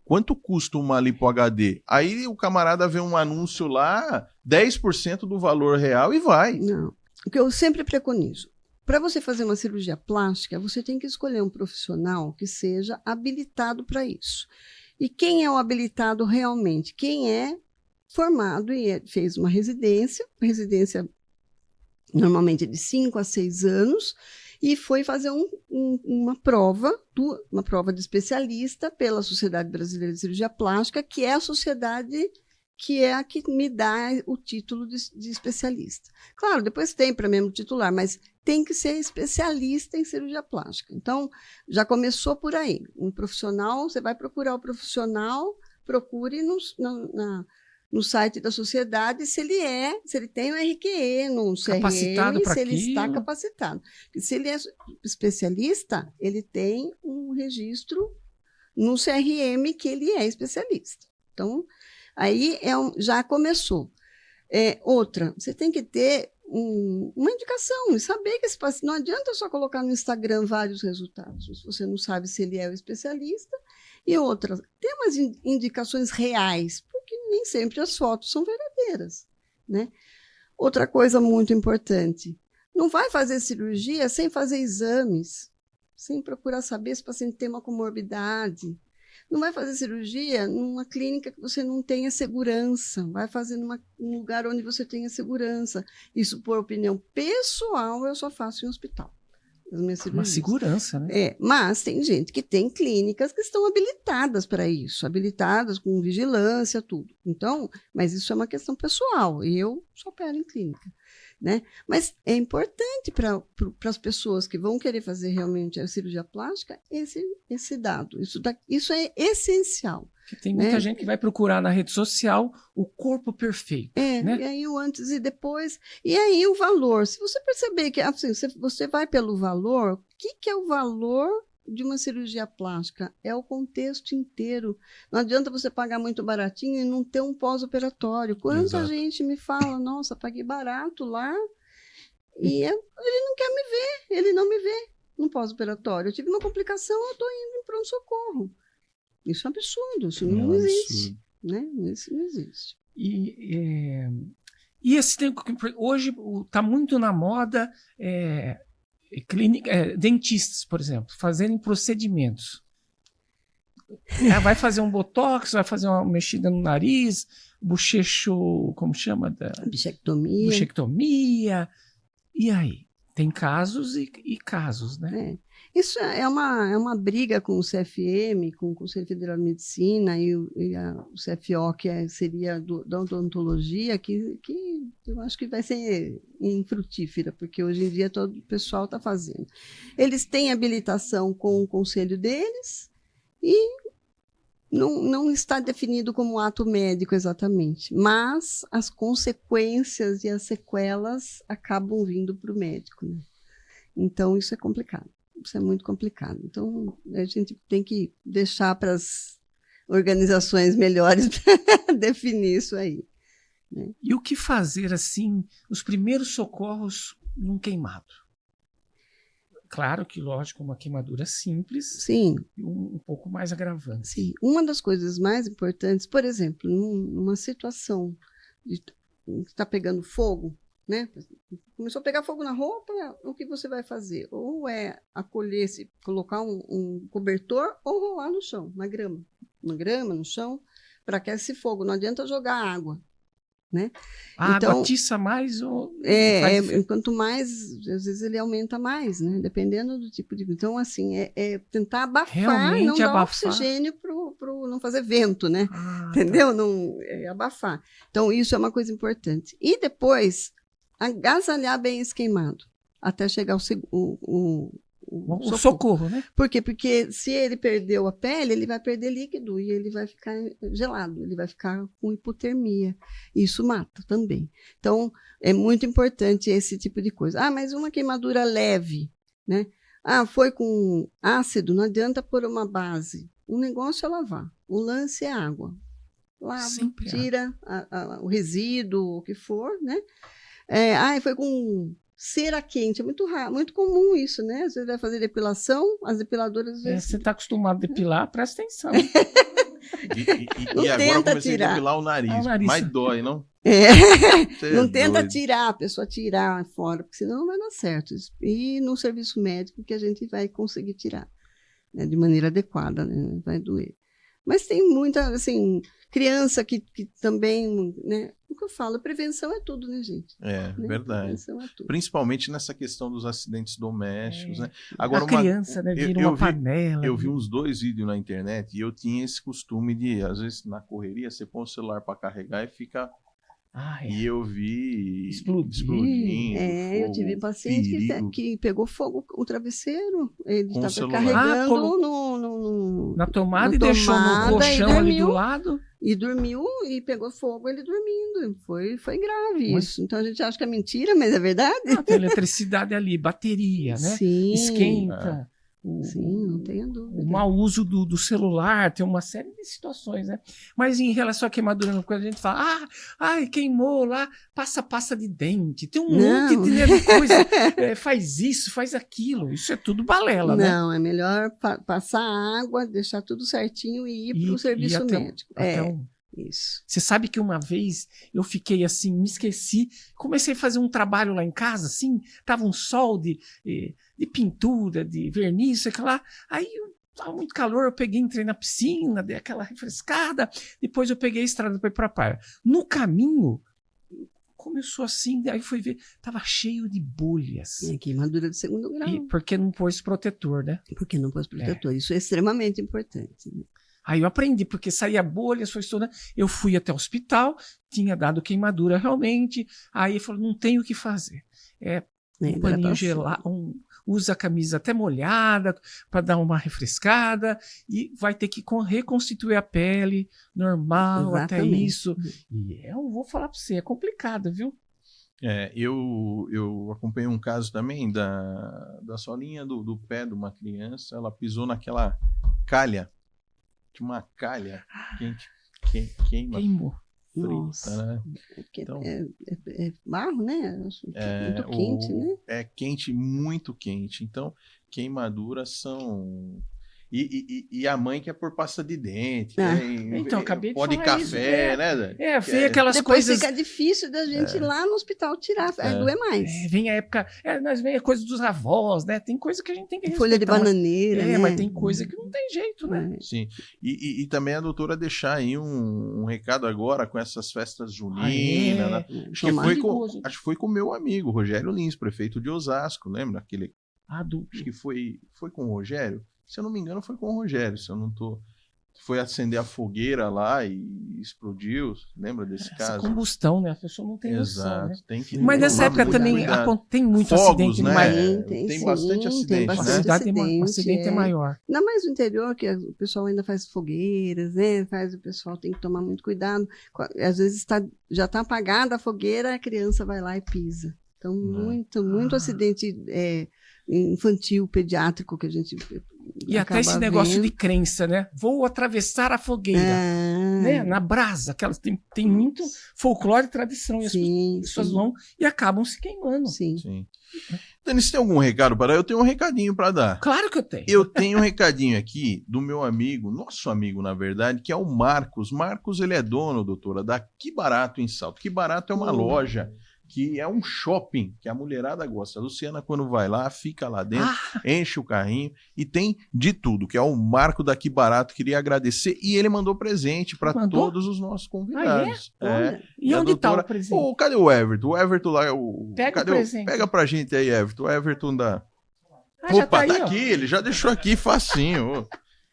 quanto custa uma lipo-HD? Aí o camarada vê um anúncio lá, 10% do valor real e vai. Não. O que eu sempre preconizo, para você fazer uma cirurgia plástica, você tem que escolher um profissional que seja habilitado para isso. E quem é o habilitado realmente? Quem é formado e fez uma residência normalmente de 5 a 6 anos, e foi fazer uma prova de especialista pela Sociedade Brasileira de Cirurgia Plástica, que é a sociedade que é a que me dá o título de especialista. Claro, depois tem para mesmo titular, mas tem que ser especialista em cirurgia plástica. Então, já começou por aí. Um profissional, você vai procurar o profissional, procure no site da sociedade se ele tem o RQE, no CRM, se ele está capacitado. E se ele é especialista, ele tem um registro no CRM que ele é especialista. Então, aí já começou. Outra, você tem que ter uma indicação e saber que esse paciente, não adianta só colocar no Instagram vários resultados, se você não sabe se ele é o especialista. E outra, ter umas indicações reais, porque nem sempre as fotos são verdadeiras, né? Outra coisa muito importante, não vai fazer cirurgia sem fazer exames, sem procurar saber se o paciente tem uma comorbidade. Não vai fazer cirurgia numa clínica que você não tenha segurança, vai fazer num lugar onde você tenha segurança. Isso, por opinião pessoal, eu só faço em hospital. Uma segurança, né? Mas tem gente que tem clínicas que estão habilitadas para isso, habilitadas com vigilância, tudo. Então, mas isso é uma questão pessoal, e eu só opero em clínica, né? Mas é importante para as pessoas que vão querer fazer realmente a cirurgia plástica esse dado. Isso é essencial. Porque tem muita gente que vai procurar na rede social o corpo perfeito. Né? E aí o antes e depois. E aí o valor. Se você perceber que assim, você vai pelo valor, o que é o valor de uma cirurgia plástica? É o contexto inteiro. Não adianta você pagar muito baratinho e não ter um pós-operatório. Quanta gente me fala, nossa, paguei barato lá e ele não quer me ver, ele não me vê no pós-operatório. Eu tive uma complicação, eu estou indo em pronto-socorro. Isso é um absurdo, isso não existe. Né? Isso não existe. E esse tempo, hoje está muito na moda dentistas, por exemplo, fazerem procedimentos. Vai fazer um botox, vai fazer uma mexida no nariz, bochecho, como chama? Bichectomia. E aí? Tem casos e casos, né? Isso é uma briga com o CFM, com o Conselho Federal de Medicina e o CFO, que seria da odontologia, que eu acho que vai ser infrutífera, porque hoje em dia todo o pessoal está fazendo. Eles têm habilitação com o conselho deles e não está definido como ato médico exatamente, mas as consequências e as sequelas acabam vindo para o médico, né? Então, isso é complicado. Isso é muito complicado. Então, a gente tem que deixar para as organizações melhores definir isso aí, né? E o que fazer, assim, os primeiros socorros num queimado? Claro que, lógico, uma queimadura simples. Sim. E um pouco mais agravante. Sim. Uma das coisas mais importantes, por exemplo, numa situação de está pegando fogo, né? Começou a pegar fogo na roupa, o que você vai fazer? Ou acolher-se, colocar um cobertor, ou rolar no chão, na grama, no chão, para que esse fogo. Não adianta jogar água, né? A água atiça mais ou... Quanto mais, às vezes ele aumenta mais, né? Dependendo do tipo de... Então, assim, tentar abafar, realmente não dar abafar. Oxigênio para não fazer vento, né? Entendeu? Tá. Não, abafar. Então, isso é uma coisa importante. E depois, agasalhar bem esse queimado, até chegar o o socorro, né? Por quê? Porque se ele perdeu a pele, ele vai perder líquido e ele vai ficar gelado, ele vai ficar com hipotermia. Isso mata também. Então, é muito importante esse tipo de coisa. Mas uma queimadura leve, né? Foi com ácido, não adianta pôr uma base. O negócio é lavar. O lance é água. Lava, tira o resíduo, o que for, né? Foi com cera quente. É muito comum isso, né? Você vai fazer depilação, as depiladoras... Você está acostumado a depilar, presta atenção. E agora eu comecei a depilar o nariz. Mas dói, não? Não tenta tirar, a pessoa tirar fora, porque senão não vai dar certo. E no serviço médico que a gente vai conseguir tirar, né, de maneira adequada, né, vai doer. Mas tem muita, assim, criança que também, né, o que eu falo, prevenção é tudo, né, gente? Né? Verdade. Prevenção é tudo. Principalmente nessa questão dos acidentes domésticos, né? Agora, a criança, né, vira uma panela. Eu vi uns 2 vídeos na internet e eu tinha esse costume de, às vezes, na correria, você põe o celular para carregar e fica... E eu vi explodindo. Eu tive paciente que pegou fogo o travesseiro. Ele estava carregando na tomada e deixou no colchão ali do lado. E dormiu e pegou fogo ele dormindo. Foi grave isso. Então a gente acha que é mentira, mas é verdade. Tem eletricidade ali, bateria, né? Sim. Esquenta. Sim, não tenha dúvida. O mau uso do celular, tem uma série de situações, né? Mas em relação à queimadura, quando a gente fala, queimou lá, passa de dente, tem um monte de coisa, faz isso, faz aquilo, isso é tudo balela, né? Não, é melhor passar água, deixar tudo certinho e ir para o serviço médico. Isso. Você sabe que uma vez eu fiquei assim, me esqueci, comecei a fazer um trabalho lá em casa, assim, tava um sol de pintura, de verniz, sei lá, aí tava muito calor, eu entrei na piscina, dei aquela refrescada, depois eu peguei a estrada para ir para a praia. No caminho, começou assim, aí fui ver, tava cheio de bolhas. Queimadura de 2º grau. E porque não pôs protetor, né? Porque não pôs protetor, isso é extremamente importante, né? Aí eu aprendi, porque saía bolhas, foi estudando. Eu fui até o hospital, tinha dado queimadura realmente. Aí ele falou, não tem o que fazer. Um paninho gelado, usa a camisa até molhada para dar uma refrescada e vai ter que reconstituir a pele normal. Exatamente. Até isso. E eu vou falar para você, é complicado, viu? Eu acompanhei um caso também da solinha do pé de uma criança, ela pisou naquela calha. Uma calha queimou. Nossa, né? Então, é barro, né? Muito quente, né? É quente, muito quente. Então, queimaduras são... E a mãe quer pôr pasta de dente. Então, acabei de pó de café, isso, né? Vem aquelas depois coisas... fica difícil da gente ir lá no hospital tirar, doer mais. Vem a época... vem a coisa dos avós, né? Tem coisa que a gente tem que respeitar. Folha de bananeira, né? Mas tem coisa que não tem jeito, né? Sim. E também a doutora deixar aí um recado agora com essas festas juninas. Né? Acho que foi com o meu amigo, Rogério Lins, prefeito de Osasco, lembra? Acho que foi com o Rogério. Se eu não me engano, foi com o Rogério, se eu não tô... Foi acender a fogueira lá e explodiu, lembra desse caso? Combustão, né? A pessoa não tem noção, né? Mas nessa época também tem muito acidente, né? Tem bastante acidente, tem bastante o acidente é maior. Ainda mais no interior, que o pessoal ainda faz fogueiras, né? O pessoal tem que tomar muito cuidado. Às vezes já está apagada a fogueira, a criança vai lá e pisa. Então, muito acidente infantil, pediátrico que a gente... E até esse negócio de crença, né? Vou atravessar a fogueira, né? Na brasa, aquelas tem muito folclore e tradição. E as pessoas vão e acabam se queimando. Sim. Denis, tem algum recado para dar? Eu tenho um recadinho para dar. Claro que eu tenho. Eu tenho um recadinho aqui do meu amigo, nosso amigo, na verdade, que é o Marcos. Marcos, ele é dono, doutora, da Que Barato em Salto. Que Barato é uma loja que é um shopping que a mulherada gosta. A Luciana, quando vai lá, fica lá dentro, enche o carrinho e tem de tudo, que é o Marco da Que Barato. Queria agradecer e ele mandou presente para todos os nossos convidados. E onde está o presente? Cadê o Everton? O Everton lá, Pega o presente. Pega pra gente aí, Everton. O Everton da... Opa, tá aqui, ele já deixou aqui facinho.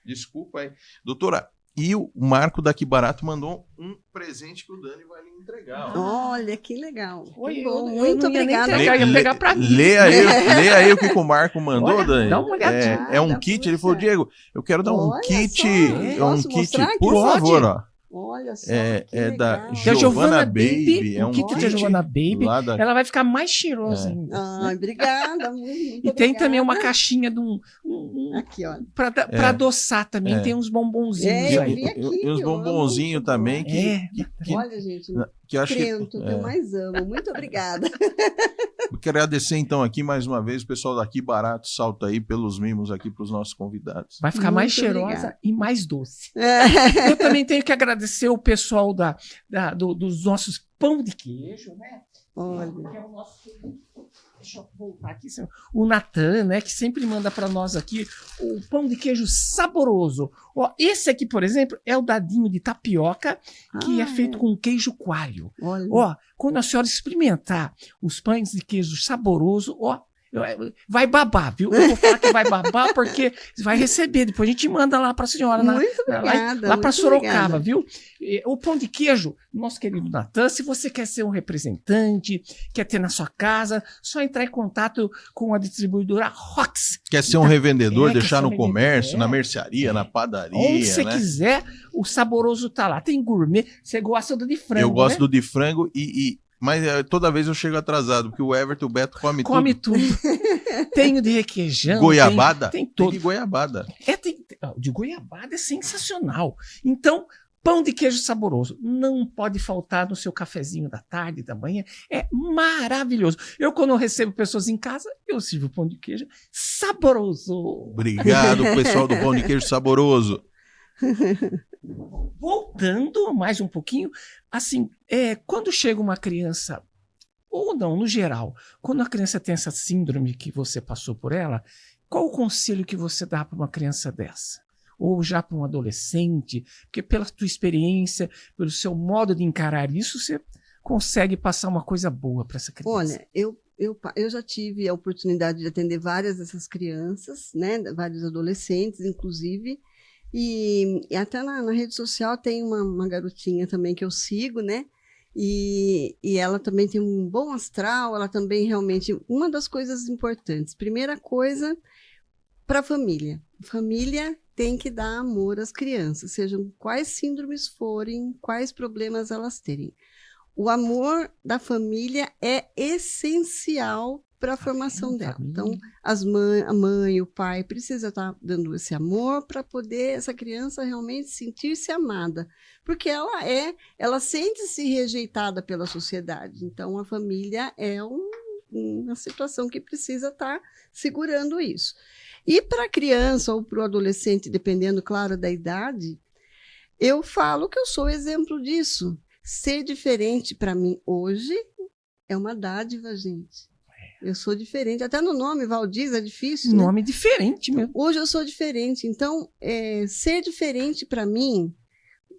Desculpa aí. Doutora, E o Marco daqui Barato mandou um presente que o Dani vai lhe entregar. Ó. Olha, que legal. Oi, Que bom, eu muito não ia nem obrigada. entregar, eu ia pegar pra mim. Lê aí o que o Marco mandou, Olha, Dani. dá uma olhadinha. É um Nada, kit. puxa. Ele falou, Diego, eu quero dar um Olha kit. só, Um posso kit, mostrar aqui? por Pode. favor, ó. Olha só, É que da legal. Da Giovanna Baby. É o um kit da kit Giovanna Baby. lá da... Ela vai ficar mais cheirosa ainda. Ai, obrigada. Muito E tem também uma obrigada. caixinha de Aqui, olha. pra adoçar também. Tem uns bombonzinhos eu aí. vi aqui. E uns eu amo bombonzinhos muito também Olha, gente, que eu acho crento, que eu mais amo. Muito obrigada. Eu quero agradecer então aqui mais uma vez o pessoal daqui Barato, salta aí pelos mimos aqui para os nossos convidados. Vai ficar mais Muito cheirosa obrigada. e mais doce. É. Eu também tenho que agradecer o pessoal dos nossos pão de queijo, né? Olha. Que é o nosso... Deixa eu voltar aqui. O Natan, né? Que sempre manda para nós aqui o pão de queijo saboroso. Ó, esse aqui, por exemplo, é o dadinho de tapioca, que é feito com queijo coalho. Olha. Ó, quando a senhora experimentar os pães de queijo saboroso, ó, vai babar, viu? Eu vou falar que vai babar porque vai receber. Depois a gente manda lá para a senhora, Muito obrigada, lá para muito Sorocaba, obrigada. viu? O pão de queijo, nosso querido Natan, se você quer ser um representante, quer ter na sua casa, só entrar em contato com a distribuidora Rox. Quer ser um revendedor, quer deixar ser um no comércio, revendedor, na mercearia, na padaria, Onde você né? quiser, o saboroso tá lá. Tem gourmet, você gosta do de frango, Eu gosto né? do de frango mas toda vez eu chego atrasado, porque o Everton e o Beto Come tudo. tudo. Tem o de requeijão. Goiabada? Tem Tem todo. de goiabada. O de goiabada é sensacional. Então, pão de queijo saboroso. Não pode faltar no seu cafezinho da tarde, da manhã. É maravilhoso. Eu, quando eu recebo pessoas em casa, eu sirvo pão de queijo saboroso. Obrigado, pessoal do Pão de Queijo Saboroso. Voltando mais um pouquinho, assim, quando chega uma criança, ou não, no geral, quando a criança tem essa síndrome que você passou por ela, qual o conselho que você dá para uma criança dessa? Ou já para um adolescente? Porque pela tua experiência, pelo seu modo de encarar isso, você consegue passar uma coisa boa para essa criança. Olha, eu já tive a oportunidade de atender várias dessas crianças, né, vários adolescentes, inclusive, e até na rede social tem uma garotinha também que eu sigo, né, e ela também tem um bom astral, ela também realmente... Uma das coisas importantes, primeira coisa, para a família. Família tem que dar amor às crianças, sejam quais síndromes forem, quais problemas elas terem. O amor da família é essencial para a formação dela. Então, a mãe, o pai precisa estar dando esse amor para poder essa criança realmente sentir-se amada, porque ela sente-se rejeitada pela sociedade. Então, a família é uma situação que precisa estar segurando isso. E para a criança ou para o adolescente, dependendo, claro, da idade, eu falo que eu sou exemplo disso. Ser diferente para mim hoje é uma dádiva, gente. Eu sou diferente. Até no nome, Valdiz, é difícil, né? Nome diferente mesmo. Hoje eu sou diferente. Então, ser diferente para mim,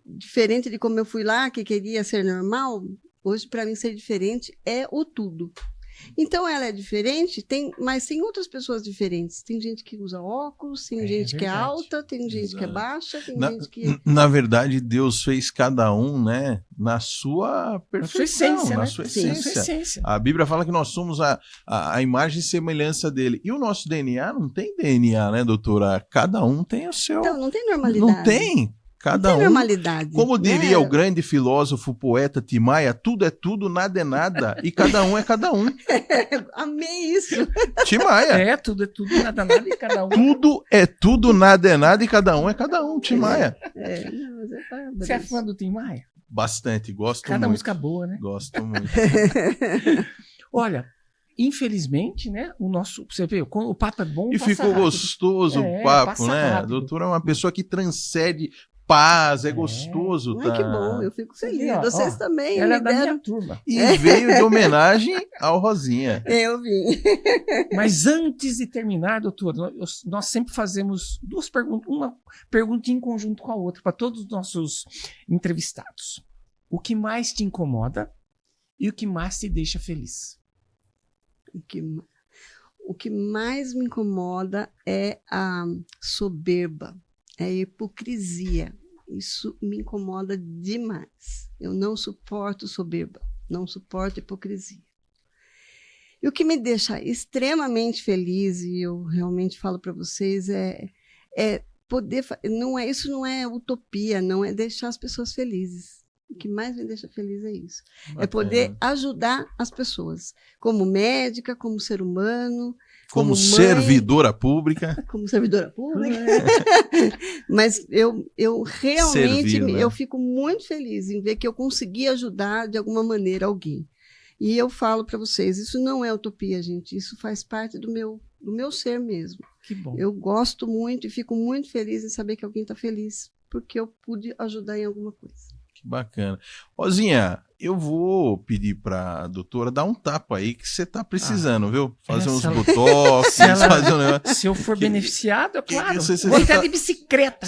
diferente de como eu fui lá, que queria ser normal, hoje para mim ser diferente é o tudo. Então ela é diferente, mas tem outras pessoas diferentes. Tem gente que usa óculos, tem gente que é alta, tem gente que é baixa, tem gente que... Na verdade, Deus fez cada um, né, na sua perfeição, na sua essência. A Bíblia fala que nós somos a imagem e semelhança dele. E o nosso DNA não tem DNA, né, doutora? Cada um tem o seu... Então, não tem normalidade. Não tem. Cada não tem um, normalidade. Como diria o grande filósofo, poeta Timaya, tudo é tudo, nada é nada, e cada um é cada um. Amei isso. Timaya. Tudo é tudo, nada é nada, e cada um. Tudo é tudo, nada é nada, e cada um é cada um, Timaya. Você é fã do Tim Maia? Bastante, gosto muito. Cada música boa, né? Gosto muito. Olha, infelizmente, né, você vê, quando o papo é bom, e ficou rápido. Gostoso o papo, né? Rápido. A doutora é uma pessoa que transcende paz, é gostoso. Ai, que bom, eu fico feliz. Vocês também. Ela é da minha turma. E veio de homenagem ao Rosinha. Eu vim. Mas antes de terminar, doutor, nós sempre fazemos duas perguntas, uma perguntinha em conjunto com a outra, para todos os nossos entrevistados. O que mais te incomoda e o que mais te deixa feliz? O que mais me incomoda é a soberba, é a hipocrisia. Isso me incomoda demais. Eu não suporto soberba, não suporto hipocrisia. E o que me deixa extremamente feliz, e eu realmente falo para vocês, é poder... Isso não é utopia, não é deixar as pessoas felizes. O que mais me deixa feliz é isso. Bacana. É poder ajudar as pessoas. Como médica, como ser humano... Como mãe, servidora pública. Como servidora pública. Mas eu realmente eu fico muito feliz em ver que eu consegui ajudar de alguma maneira alguém. E eu falo para vocês, isso não é utopia, gente. Isso faz parte do meu ser mesmo. Que bom. Eu gosto muito e fico muito feliz em saber que alguém está feliz, porque eu pude ajudar em alguma coisa. Bacana. Rosinha, eu vou pedir para a doutora dar um tapa aí que você tá precisando, viu? Fazer uns botox, fazer um negócio. Se eu for beneficiado, é claro. Vou até de bicicleta.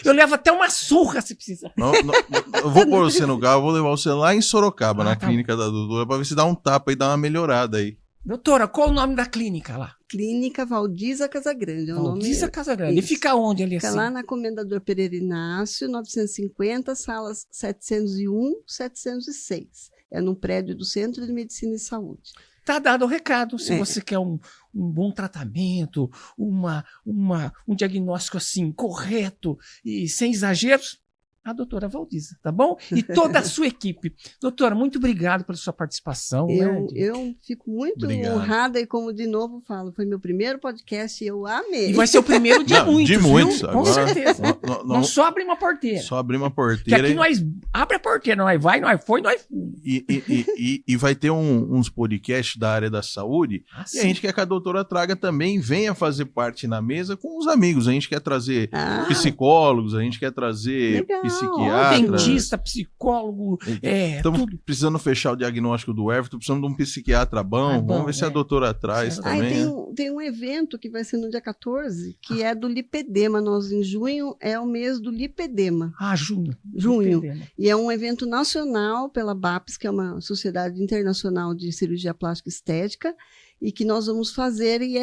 Eu levo até uma surra se precisar. Eu vou pôr você no carro, vou levar você lá em Sorocaba, na clínica da doutora, para ver se dá um tapa e dá uma melhorada aí. Doutora, qual o nome da clínica lá? Clínica Valdiza Casagrande. Valdiza Casagrande. E fica onde ali? Fica lá na Comendador Pereira Inácio, 950, salas 701, 706. É num prédio do Centro de Medicina e Saúde. Tá dado o recado. Se você quer um bom tratamento, um diagnóstico assim correto e sem exageros, a doutora Valdiza, tá bom? E toda a sua equipe. Doutora, muito obrigado pela sua participação. Eu fico muito honrada e, como de novo falo, foi meu primeiro podcast e eu amei. E vai ser o primeiro de muitos, de muitos, viu? Com certeza. Não só abrir uma porteira. Só abrir uma porteira. Que aqui nós abre a porteira, nós vai, nós foi, nós... E vai ter uns podcasts da área da saúde e a gente quer que a doutora traga também, venha fazer parte na mesa com os amigos. A gente quer trazer psicólogos, a gente quer trazer psiquiatra, dentista, psicólogo, estamos precisando fechar o diagnóstico do Everton, precisamos de um psiquiatra bom, vamos ver se a doutora traz também. Tem um evento que vai ser no dia 14, que é do lipedema. Nós, em junho, é o mês do lipedema. Junho. Lipedema. E é um evento nacional pela BAPES, que é uma Sociedade Internacional de Cirurgia Plástica e Estética, e que nós vamos fazer, e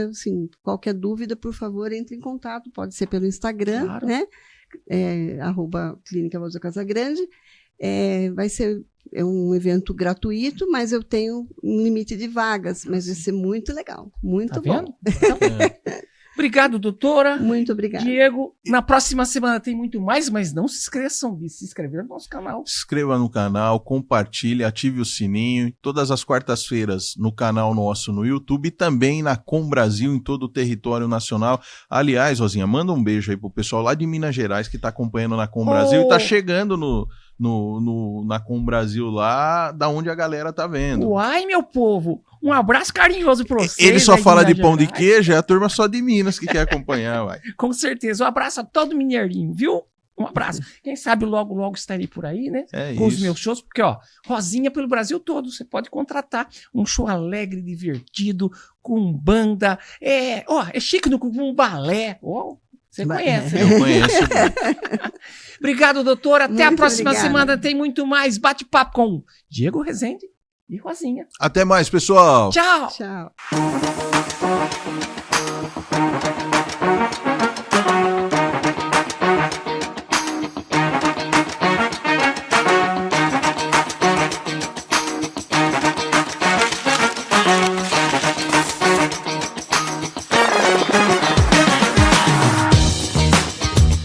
assim, qualquer dúvida, por favor, entre em contato, pode ser pelo Instagram, claro. Né? @Clínica Valdiza Casagrande. Vai ser um evento gratuito, mas eu tenho um limite de vagas, mas vai ser muito legal, muito bom. Obrigado, doutora. Muito obrigada. Diego, na próxima semana tem muito mais, mas não se esqueçam de se inscrever no nosso canal. Se inscreva no canal, compartilhe, ative o sininho. Todas as quartas-feiras no canal nosso no YouTube e também na Com Brasil, em todo o território nacional. Aliás, Rosinha, manda um beijo aí pro pessoal lá de Minas Gerais que tá acompanhando na Com Brasil e tá chegando na Com Brasil lá, da onde a galera tá vendo. Uai, meu povo, um abraço carinhoso pra vocês. Ele só fala de pão de queijo, é a turma só de Minas que quer acompanhar, vai. Com certeza, um abraço a todo mineirinho, viu? Um abraço. Quem sabe logo, logo estarei por aí, né? Com os meus shows, porque, Rosinha pelo Brasil todo, você pode contratar um show alegre, divertido, com banda, é chique com um balé, você conhece, né? Eu conheço. Obrigado, doutora. Até a próxima semana. Tem muito mais bate-papo com Diego Rezende e Rosinha. Até mais, pessoal. Tchau. Tchau.